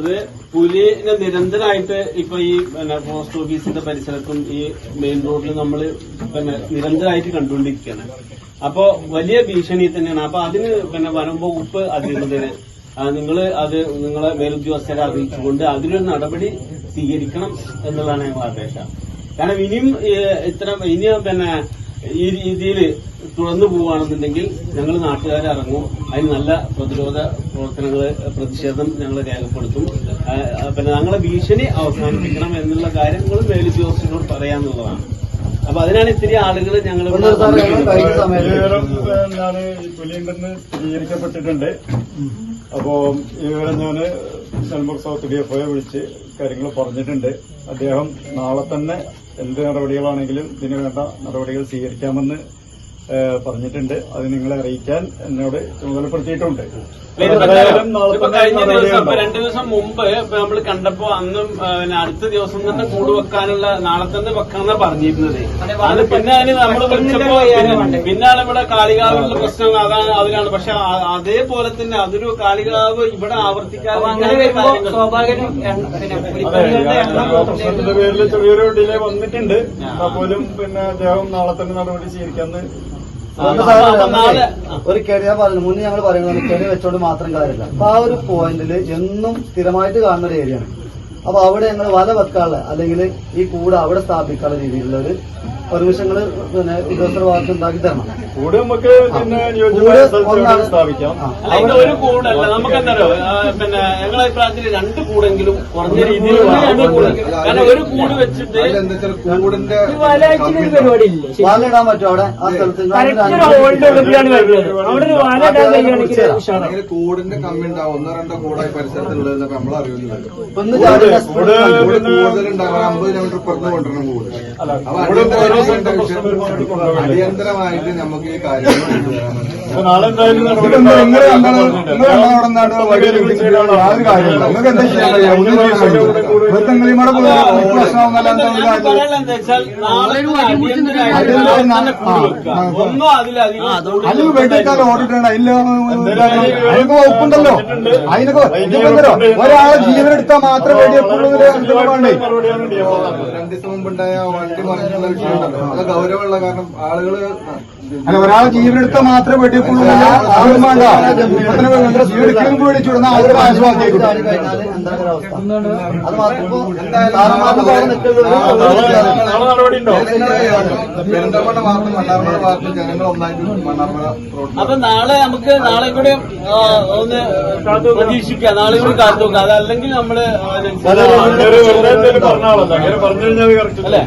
പറയുന്നത് പുലിനെ നിരന്തരമായിട്ട് ഇപ്പൊ ഈ പോസ്റ്റ് ഓഫീസിന്റെ പരിസരത്തും ഈ മെയിൻ റോഡിലും നമ്മൾ നിരന്തരമായിട്ട് കണ്ടുകൊണ്ടിരിക്കുകയാണ്. അപ്പോ വലിയ ഭീഷണി തന്നെയാണ്. അപ്പൊ അതിന് വനം വകുപ്പ് അധികൃതര് നിങ്ങളെ മേലുദ്യോഗസ്ഥരെ അറിയിച്ചുകൊണ്ട് അതിനൊരു നടപടി സ്വീകരിക്കണം എന്നുള്ളതാണ് ഞങ്ങൾ അപേക്ഷ. കാരണം ഇനിയും ഈ രീതിയിൽ തുറന്നു പോവുകയാണെന്നുണ്ടെങ്കിൽ ഞങ്ങൾ നാട്ടുകാരെ ഇറങ്ങും. അതിന് നല്ല പ്രതിരോധ പ്രതിഷേധം ഞങ്ങൾ രേഖപ്പെടുത്തും. ഞങ്ങളെ ഭീഷണി അവസാനിപ്പിക്കണം എന്നുള്ള കാര്യങ്ങൾ മേലുദ്യോഗസ്ഥരോട് പറയാന്നുള്ളതാണ്. അപ്പൊ അതിനാണ് ഇത്തിരി ആളുകൾ ഞങ്ങൾ പുലിയുണ്ടെന്ന് സ്ഥിരീകരിക്കപ്പെട്ടിട്ടുണ്ട്. അപ്പോ ഈ വിവരം ഞാന് നെൽമൂർ സൗത്ത് DFOയെ വിളിച്ച് കാര്യങ്ങൾ പറഞ്ഞിട്ടുണ്ട്. അദ്ദേഹം നാളെ തന്നെ എന്ത് നടപടികളാണെങ്കിലും ഇതിനു വേണ്ട നടപടികൾ സ്വീകരിക്കാമെന്ന് പറഞ്ഞിട്ടുണ്ട്. അത് നിങ്ങളെ അറിയിക്കാൻ എന്നോട് ചുമതലപ്പെടുത്തിയിട്ടുണ്ട്. കഴിഞ്ഞ ദിവസം 2 ദിവസം മുമ്പ് നമ്മൾ കണ്ടപ്പോ അന്നും അടുത്ത ദിവസം തന്നെ കൂട് വെക്കാനുള്ള നാളെ തന്നെ വെക്കാന്നാ പറഞ്ഞിരുന്നത്. അത് പിന്നെ നമ്മൾ വിളിച്ചപ്പോ പിന്നാണ് ഇവിടെ കാളികാവിലുള്ള പ്രശ്നം അതിനാണ്. പക്ഷെ അതേപോലെ തന്നെ അതൊരു കാളികാവ് ഇവിടെ ആവർത്തിക്കാതെ പ്രശ്നത്തിന്റെ പേരിൽ ചെറിയൊരു ഡിലേ വന്നിട്ടുണ്ട്. പോലും അദ്ദേഹം നാളെ തന്നെ നടപടി സ്വീകരിക്കാന്ന് ഒരു കെണിയാ പറഞ്ഞു. മുന്നേ ഞങ്ങൾ പറയുന്നത് കെണി വെച്ചോണ്ട് മാത്രം കാര്യമില്ല. അപ്പൊ ആ ഒരു പോയിന്റിൽ എന്നും സ്ഥിരമായിട്ട് കാണുന്ന ഒരു ഏരിയയാണ്. അപ്പൊ അവിടെ ഞങ്ങൾ വല വെക്കാനുള്ള അല്ലെങ്കിൽ ഈ കൂട് അവിടെ സ്ഥാപിക്കാനുള്ള രീതിയിലുള്ള ഒരു പെർമിഷങ്ങൾ ഉദ്യോഗസ്ഥർ ഭാഗത്ത് ഉണ്ടാക്കി തരണം. കൂട് നമുക്ക് സ്ഥാപിക്കാം. ഒരു കൂടല്ല, നമുക്കെന്താണോ ഞങ്ങളെ അഭിപ്രായത്തിൽ 2 കൂടെങ്കിലും കുറഞ്ഞ രീതിയിൽ കാരണം ഒരു കൂട് വെച്ചിട്ട് കൂടിന്റെ വാലിടാൻ പറ്റും അവിടെ ആ സ്ഥലത്ത്. കൂടിന്റെ കമ്മി ഉണ്ടാവും. 1-2 കൂടായി പരിസരത്തുള്ളത് നമ്മൾ അറിയുന്നില്ല. കൂടുതലുണ്ടാവും. 50 കിലോമീറ്റർ പുറത്ത് കൊണ്ടുവരണം കൂട്. അപ്പൊ അടിയന്തരമായിട്ട് നമുക്ക് ഈ കാര്യങ്ങൾ നാളെ എന്തായാലും ഒപ്പുണ്ടല്ലോ. അതിനൊക്കെ ഒരാളെ ജീവനെടുത്താൽ മാത്രം വേണ്ടിയപ്പോഴും 2 ദിവസം മുമ്പുണ്ടായ വണ്ടി മറിഞ്ഞുള്ള വിഷയമുണ്ടല്ലോ. അത് ഗൗരവമുള്ള കാരണം ആളുകള് അല്ല ഒരാളെ ജീവനെടുത്താൽ മാത്രമേ വെട്ടിയപ്പോഴും ആളും വേണ്ട ജീവനെടുക്കുകയും പേടിച്ചുവിടുന്ന ആളുകൾ ആശ്വാസിക്കും. പെരിന്തൽമണ്ണ ഭാഗത്തും മണ്ണാർമല ഭാഗത്തും ജനങ്ങൾ ഒന്നായിട്ട് മണ്ണാർമല റോഡ്. അപ്പൊ നാളെ കൂടെ ഒന്ന് പ്രതീക്ഷിക്കാം. നാളെ കൂടി കാത്തു നോക്കാം. അതല്ലെങ്കിൽ നമ്മള് പറഞ്ഞു കഴിഞ്ഞാൽ അല്ലേ